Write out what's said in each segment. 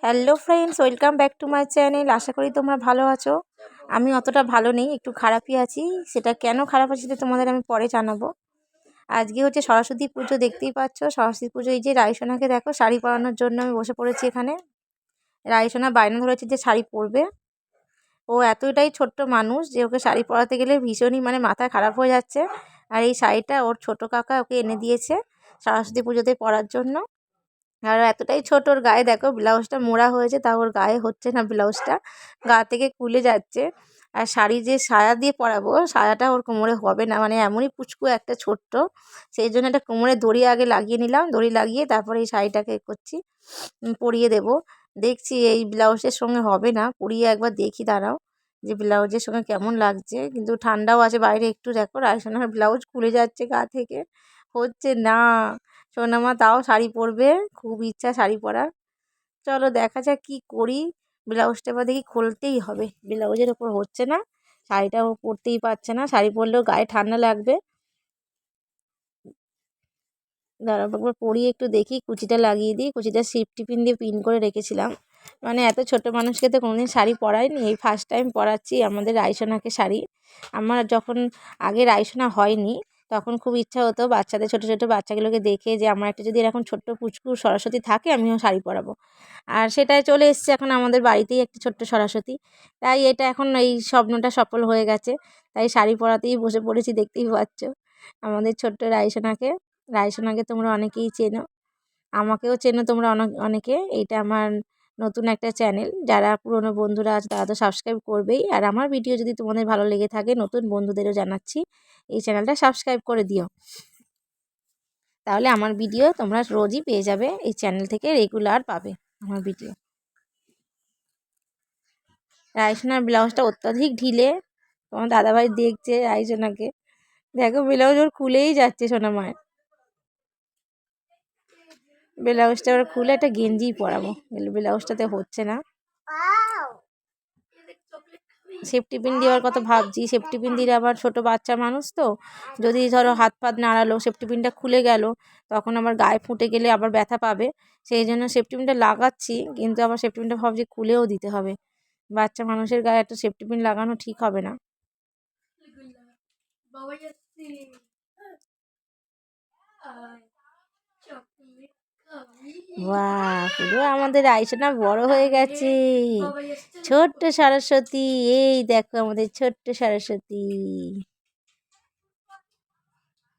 Hello friends, welcome back to my channel. আশা করি তোমরা ভালো আছো। আমি অতটা ভালো নেই, একটু খারাপই আছি। সেটা কেন খারাপ আছি সেটা তোমাদের আমি পরে জানাবো। আজকে হচ্ছে সরস্বতী পুজো, দেখতেই পাচ্ছ। সরস্বতী পুজো, এই যে রাইসোনাকে দেখো শাড়ি পরানোর জন্য আমি বসে পড়েছি এখানে। রাইসোনা বায়না ধরেছে যে শাড়ি পরবে। ও এতটাই ছোট্ট মানুষ যে ওকে শাড়ি পরাতে গেলে ভীষণই মাথা খারাপ হয়ে যাচ্ছে। আর এই শাড়িটা ওর ছোট কাকা ওকে এনে দিয়েছে সরস্বতী পুজোতে পরার জন্য। আর এতটাই ছোট, ওর গায়ে দেখো ব্লাউজটা মোড়া হয়েছে, তা ওর গায়ে হচ্ছে না, ব্লাউজটা গা থেকে খুলে যাচ্ছে। আর শাড়ি যে সায়া দিয়ে পরাবো, সায়াটা ওর কোমরে হবে না, এমনই পুচকু একটা ছোট্ট। সেই জন্য একটা কোমরে দড়ি আগে লাগিয়ে নিলাম, দড়ি লাগিয়ে তারপরে এই শাড়িটাকে করছি, পরিয়ে দেব। দেখছি এই ব্লাউজের সঙ্গে হবে না, পরিয়ে একবার দেখি, দাঁড়াও, যে ব্লাউজের সঙ্গে কেমন লাগছে। কিন্তু ঠান্ডাও আছে বাইরে, একটু দেখো রাইসোনার ব্লাউজ খুলে যাচ্ছে গা থেকে, হচ্ছে না। সোনামা তাও শাড়ি পরবে, খুব ইচ্ছা শাড়ি পরার। চলো দেখা যাক কি করি। ব্লাউজটা এবার দেখি খুলতেই হবে, ব্লাউজের ওপর হচ্ছে না, শাড়িটাও পরতেই পারছে না। শাড়ি পরলেও গায়ে ঠান্ডা লাগবে। দাঁড়াও একবার পরিয়ে একটু দেখি, কুচিটা লাগিয়ে দিই। কুচিটা সেফটি পিন দিয়ে পিন করে রেখেছিলাম। এত ছোট মানুষকে তো কোনোদিন শাড়ি পরাইনি, এই ফার্স্ট টাইম পরাচ্ছি আমাদের রাইসোনাকে শাড়ি। আমার যখন আগে রাইসোনা হয়নি তখন খুব ইচ্ছা হতো বাচ্চাদের, ছোট ছোট বাচ্চাগুলোকে দেখে, যে আমার একটা যদি এরকম ছোট্ট পুচকু সরস্বতী থাকে আমিও শাড়ি পরাবো। আর সেটাই চলে এসছে এখন আমাদের বাড়িতেই একটা ছোট্ট সরস্বতী। তাই এটা এখন এই স্বপ্নটা সফল হয়ে গেছে। তাই শাড়ি পরাতেই বসে পড়েছি, দেখতেই পাচ্ছ আমাদের ছোট্ট রাইসোনাকে। রাইসোনাকে তোমরা অনেকেই চেনো, আমাকেও চেনো তোমরা অনেকে। এইটা আমার নতুন একটা চ্যানেল, যারা পুরনো বন্ধুরা আছে তারা তো সাবস্ক্রাইব করবেই। আর আমার ভিডিও যদি তোমাদের ভালো লেগে থাকে, নতুন বন্ধুদেরও জানাচ্ছি এই চ্যানেলটা সাবস্ক্রাইব করে দিও, তাহলে আমার ভিডিও তোমরা রোজই পেয়ে যাবে। এই চ্যানেল থেকে রেগুলার পাবে আমার ভিডিও। রাইসোনার ব্লাউজটা অত্যাধিক ঢিলে, তোমার দাদাভাই দেখছে রাইসোনাকে, দেখো ব্লাউজ ওর খুলেই যাচ্ছে সোনামায়। ব্লাউজটা ওর খুলে একটা গেঞ্জি পরাবো, ব্লাউজটাতে হচ্ছে না। সেফটি পিন দেওয়ার কথা ভাবছি, সেফটি পিন দিলে আবার ছোট বাচ্চা মানুষ তো, যদি ধরো হাত পাত নাড়ালো, সেফটি পিনটা খুলে গেল, তখন আবার গায়ে ফুটে গেলে আবার ব্যথা পাবে। সেই জন্য সেফটি পিনটা লাগাচ্ছি, কিন্তু আবার সেফটি পিনটা ভাবছি খুলেও দিতে হবে। বাচ্চা মানুষের গায়ে একটা সেফটি পিন লাগানো ঠিক হবে না। বাহ, পুরো আমাদের রাইসোনা বড় হয়ে গেছে, ছোট্ট সরস্বতী। এই দেখো আমাদের ছোট্ট সরস্বতী,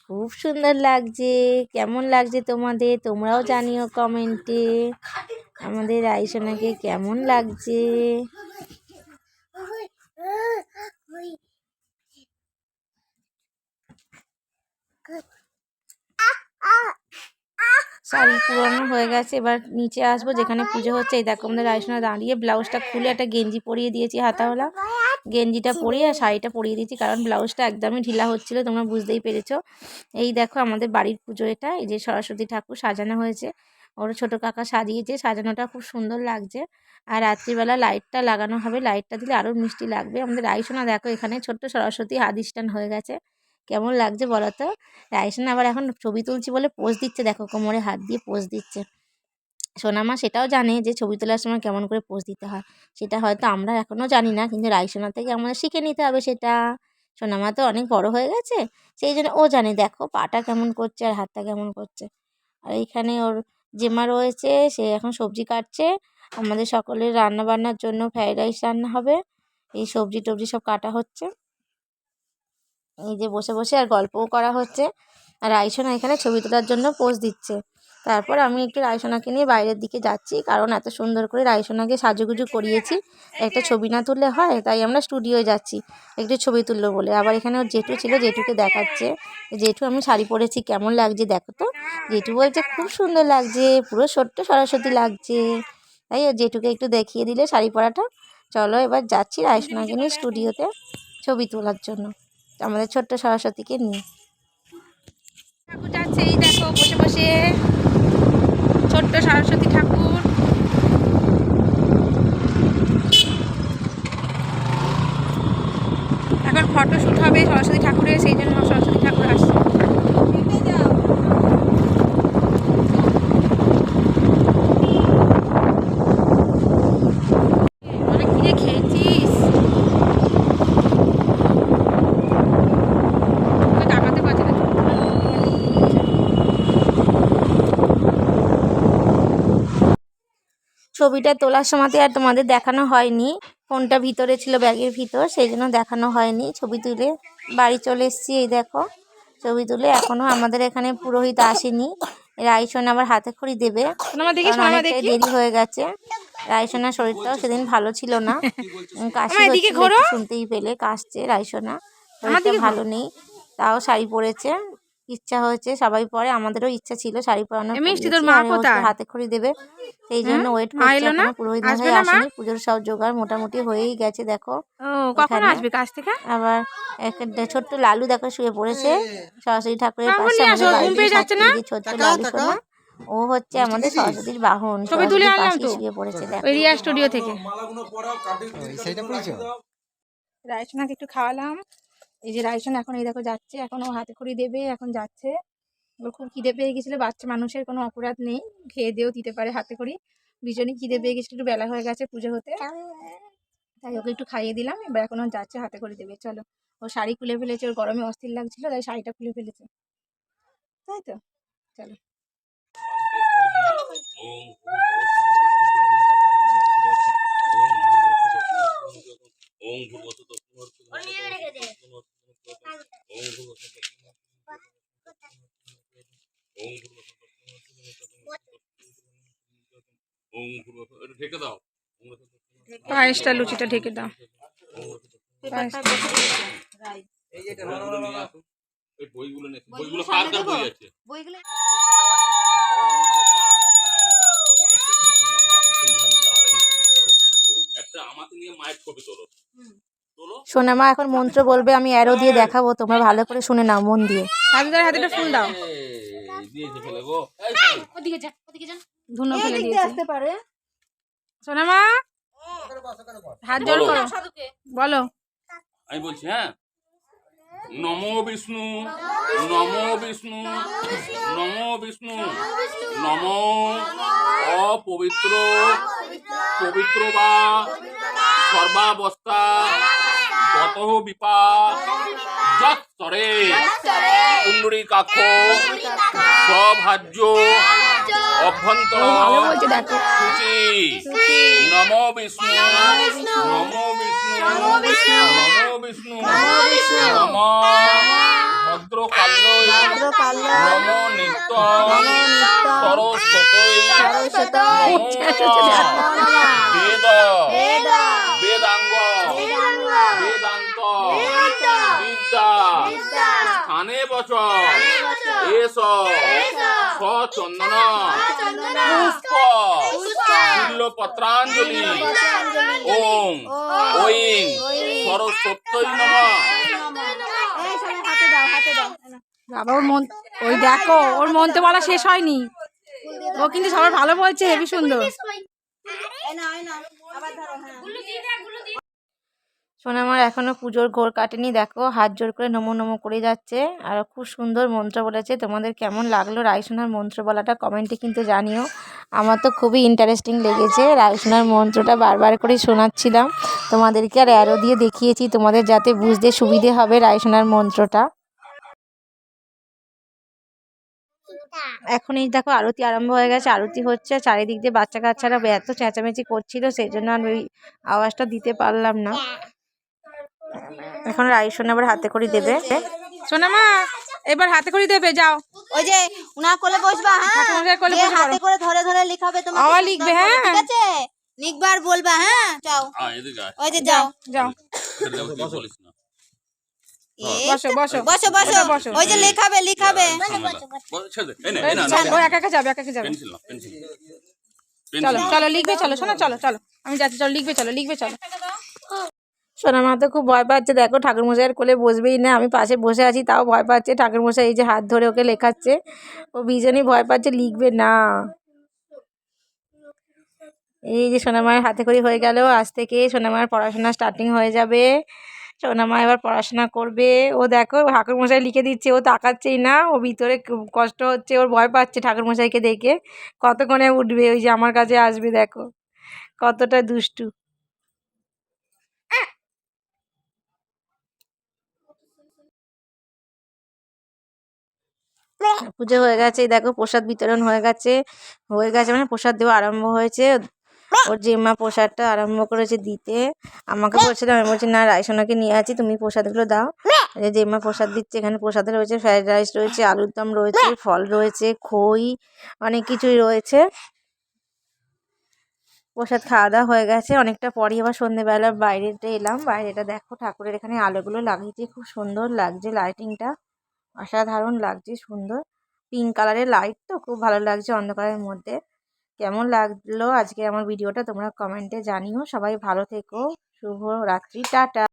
খুব সুন্দর লাগছে। কেমন লাগছে তোমাদের, তোমরাও জানিও কমেন্টে আমাদের রাইসোনাকে কেমন লাগছে। শাড়ি পুরোনো হয়ে গেছে, এবার নিচে আসবো যেখানে পুজো হচ্ছে। এই দেখো আমাদের রাইসোনা দাঁড়িয়ে, ব্লাউজটা খুলে একটা গেঞ্জি পরিয়ে দিয়েছি হাতাওয়ালা, গেঞ্জিটা পরিয়ে আর শাড়িটা পরিয়ে দিয়েছি, কারণ ব্লাউজটা একদমই ঢিলা হচ্ছিল, তোমরা বুঝতেই পেরেছো। এই দেখো আমাদের বাড়ির পুজো এটা, এই যে সরস্বতী ঠাকুর সাজানো হয়েছে, ওর ছোট কাকা সাজিয়েছে, সাজানোটা খুব সুন্দর লাগছে। আর রাত্রিবেলা লাইটটা লাগানো হবে, লাইটটা দিলে আরও মিষ্টি লাগবে। আমাদের রাইসোনা দেখো এখানে ছোট্ট সরস্বতী হাদিস্টান হয়ে গেছে, কেমন লাগছে বলো তো। রাইসোনা আবার এখন ছবি তুলছি বলে পোজ দিচ্ছে, দেখো কোমরে হাত দিয়ে পোজ দিচ্ছে। সোনামা সেটাও জানে যে ছবি তোলার সময় কেমন করে পোজ দিতে হয়, সেটা হয়তো আমরা এখনও জানি না, কিন্তু রাইসোনা থেকে আমাদের শিখে নিতে হবে সেটা। সোনামা তো অনেক বড় হয়ে গেছে, সেই জন্য ও জানে। দেখো পাটা কেমন করছে আর হাতটা কেমন করছে। আর এইখানে ওর জেমা রয়েছে, সে এখন সবজি কাটছে। আমাদের সকলের রান্না বান্নার জন্য ফ্রাইড রাইস রান্না হবে, এই সবজি টবজি সব কাটা হচ্ছে। এই যে বসে বসে আর গল্পও করা হচ্ছে, আর রাইসোনা এখানে ছবি তোলার জন্য পোজ দিচ্ছে। তারপর আমি একটু রাইসোনাকে নিয়ে বাইরের দিকে যাচ্ছি, কারণ এত সুন্দর করে রাইসোনাকে সাজুগুজু করিয়েছি, একটা ছবি না তুললে হয়, তাই আমরা স্টুডিওয়ে যাচ্ছি একটু ছবি তুললো বলে। আবার এখানে ওর জেঠু ছিল, জেঠুকে দেখাচ্ছে, জেঠু আমি শাড়ি পরেছি কেমন লাগছে দেখো তো। জেঠু বলছে খুব সুন্দর লাগছে, পুরো ছোট্ট সরস্বতী লাগছে। তাই ওর জেঠুকে একটু দেখিয়ে দিলে শাড়ি পরাটা। চলো এবার যাচ্ছি রাইসোনাকে নিয়ে স্টুডিওতে ছবি তোলার জন্য, আমাদের ছোট্ট সরস্বতীকে নিয়ে। ঠাকুর যাচ্ছে, এই দেখো বসে বসে ছোট্ট সরস্বতী ঠাকুর। এখন ফটোশ্যুট হবে সরস্বতী ঠাকুরের, সেই জন্য সরস্বতী ঠাকুর আসছে। ছবিটা তোলার সময়তে আর তোমাদের দেখানো হয়নি, ফোনটা ভিতরে ছিল ব্যাগের ভিতর, সেই জন্য দেখানো হয়নি। ছবি তুলে বাড়ি চলে এসেছি। এই দেখো ছবি তুলে। এখনও আমাদের এখানে পুরোহিত আসেনি। রাইসন আবার হাতে খড়ি দেবে, কারণ অনেকটাই দেরি হয়ে গেছে। রাইসোনার শরীরটাও সেদিন ভালো ছিল না, কাশি হচ্ছিল, একটু শুনতেই পেলে কাশছে রাইসোনা, শরীরটা ভালো নেই। তাও শাড়ি পরেছে, ইচ্ছা হয়েছে সবাই পরে, আমাদেরও ইচ্ছা ছিল শাড়ি পরানোর, আর হাতে খড়ি দেবে সেই জন্য ওয়েট করছে। এখনো পুরোহিত মশাই আসেনি। পুজোর সব জোগাড় মোটামুটি হয়েই গেছে। দেখো কখন আসবে কাছ থেকে। আবার একটা ছোট্ট লালু দেখো শুয়ে পড়েছে সরস্বতী ঠাকুরের পাশে। আমাদের ছোট্ট লালু সোনা, ও হচ্ছে আমাদের সরস্বতীর বাহন, সরস্বতীর পাশে শুয়ে পড়েছে। দেখো রিয়া স্টুডিও থেকে রায়সোনাকে একটু খাওয়ালাম। এই যে রায়সোনা এখন এই দেখো যাচ্ছে, এখন ও হাতে খড়ি দেবে, এখন যাচ্ছে। ওর খুব খিদে পেয়ে গেছিলো, বাচ্চা মানুষের কোনো অপরাধ নেই, খেয়ে দিয়েও দিতে পারে হাতে খড়ি। ভীষণই খিদে পেয়ে গেছিলো, একটু বেলা হয়ে গেছে পুজো হতে, তাই ওকে একটু খাইয়ে দিলাম। এবার এখন ও যাচ্ছে হাতে খড়ি দেবে। চলো, ও শাড়ি খুলে ফেলেছে, ওর গরমে অস্থির লাগছিল তাই শাড়িটা খুলে ফেলেছে, তাই তো। চলো পায়েসটা লুচিটা ঢেকে দাও। সোনামা এখন মন্ত্র বলবে, আমি অ্যারো দিয়ে দেখাবো, তোমরা ভালো করে শুনে নাও মন দিয়ে। হাতে ফুল দাও, ধুনো ফেলে দিয়েছে। সোনামা হাত জোড় করো, বলো। আমি বলছি, হ্যাঁ। নমো বিষ্ণু, নমো বিষ্ণু, নমো বিষ্ণু, নমো অপবিত্র পবিত্র বা সর্বাবস্থা গত বিপা যৎসরে কুণ্ডরীকাক্ষ সভাজ্য অভ্যন্তর সূচি। নমো বিষ্ণু, নমো বিষ্ণু, নমো বিষ্ণু, নমো ভদ্রকাল্য, নমো নিত্য সরস্বতী, বেদ বেদাঙ্গ বেদান্ত বিদ্যা স্থানে বচ এস সচন্দন পুষ্প বিল্লপত্রাঞ্জলি ওং ঐং সরস্বত্যৈ নমঃ। বাবা ওর মন, ওই দেখো ওর মন্ত্র বলা শেষ হয়নি, ও কিন্তু সবার ভালো বলছে, হেবি সুন্দর। সোনামার এখনো পুজোর ঘোর কাটেনি, দেখো হাত জোর করে নমো নমো করে যাচ্ছে, আর খুব সুন্দর মন্ত্র বলেছে। তোমাদের কেমন লাগলো রায়সোনার মন্ত্র বলাটা কমেন্টে কিন্তু জানিও। আমার তো খুবই ইন্টারেস্টিং লেগেছে, রায়সোনার মন্ত্রটা বারবার করে শোনাচ্ছিলাম তোমাদেরকে, আর অ্যারো দিয়ে দেখিয়েছি তোমাদের যাতে বুঝতে সুবিধে হবে রায়সোনার মন্ত্রটা। এখন এই দেখো আরতি আরম্ভ হয়ে গেছে, আরতি হচ্ছে, চারিদিক দিয়ে বাচ্চা কাচ্চারা এত চেঁচামেচি করছিল, সেই জন্য আর ওই আওয়াজটা দিতে পারলাম না। এখন রাইসোনা আবার হাতে করে দেবে। সোনামা এবার হাতে করে দেবে, যাও ওই যে উনার কোলে বসবা, হ্যাঁ হাতে করে ধরে ধরে লিখাবে, তোমাকে লিখবে, হ্যাঁ ঠিক আছে, লিখবার বলবা, হ্যাঁ যাও ওই যে যাও যাও বসো বসো বসো বসো, ওই যে লিখাবে লিখাবে, ও একা একা যাবে, একা একা যাবে। চলো চলো লিখবে, চলো সোনা, চলো চলো আমি যাচ্ছি, চলো লিখবে, চলো লিখবে, চলো। সোনামা তো খুব ভয় পাচ্ছে, দেখো ঠাকুরমশাইয়ের কোলে বসবেই না, আমি পাশে বসে আছি তাও ভয় পাচ্ছে। ঠাকুরমশাই এই যে হাত ধরে ওকে লেখাচ্ছে, ও ভীষণই ভয় পাচ্ছে, লিখবে না। এই যে সোনামায়ের হাতে খড়ি হয়ে গেল, আজ থেকে সোনামায়ের পড়াশোনা স্টার্টিং হয়ে যাবে। সোনামা এবার পড়াশোনা করবে। ও দেখো ঠাকুরমশাই লিখে দিচ্ছে, ও তাকাচ্ছেই না, ও ভিতরে কষ্ট হচ্ছে, ওর ভয় পাচ্ছে ঠাকুরমশাইকে দেখে, কতক্ষণে উঠবে, ওই যে আমার কাছে আসবে, দেখো কতটা দুষ্টু। পুজো হয়ে গেছে, দেখো প্রসাদ বিতরণ হয়ে গেছে মানে প্রসাদ দেওয়া আরম্ভ হয়েছে। ওর জেম্মা প্রসাদটা আরম্ভ করেছে দিতে। আমাকে বলছিল, আমি বলছি না রাইসোনাকে নিয়ে আছি, তুমি প্রসাদগুলো দাও। জেম্মা প্রসাদ দিচ্ছে। এখানে প্রসাদে রয়েছে ফ্রাইড রাইস রয়েছে, আলুর দম রয়েছে, ফল রয়েছে, খই, অনেক কিছুই রয়েছে। প্রসাদ খাওয়া দাওয়া হয়ে গেছে। অনেকটা পরই আবার সন্ধ্যেবেলা বাইরেটা এলাম। বাইরেটা দেখো ঠাকুরের এখানে আলোগুলো লাগিয়েছে, খুব সুন্দর লাগছে লাইটিংটা, অসাধারণ লাগছে, সুন্দর পিঙ্ক কালারের লাইট, তো খুব ভালো লাগছে অন্ধকারের মধ্যে। কেমন লাগলো আজকে আমার ভিডিওটা তোমরা কমেন্টে জানিও। সবাই ভালো থেকো, শুভ রাত্রি, টাটা।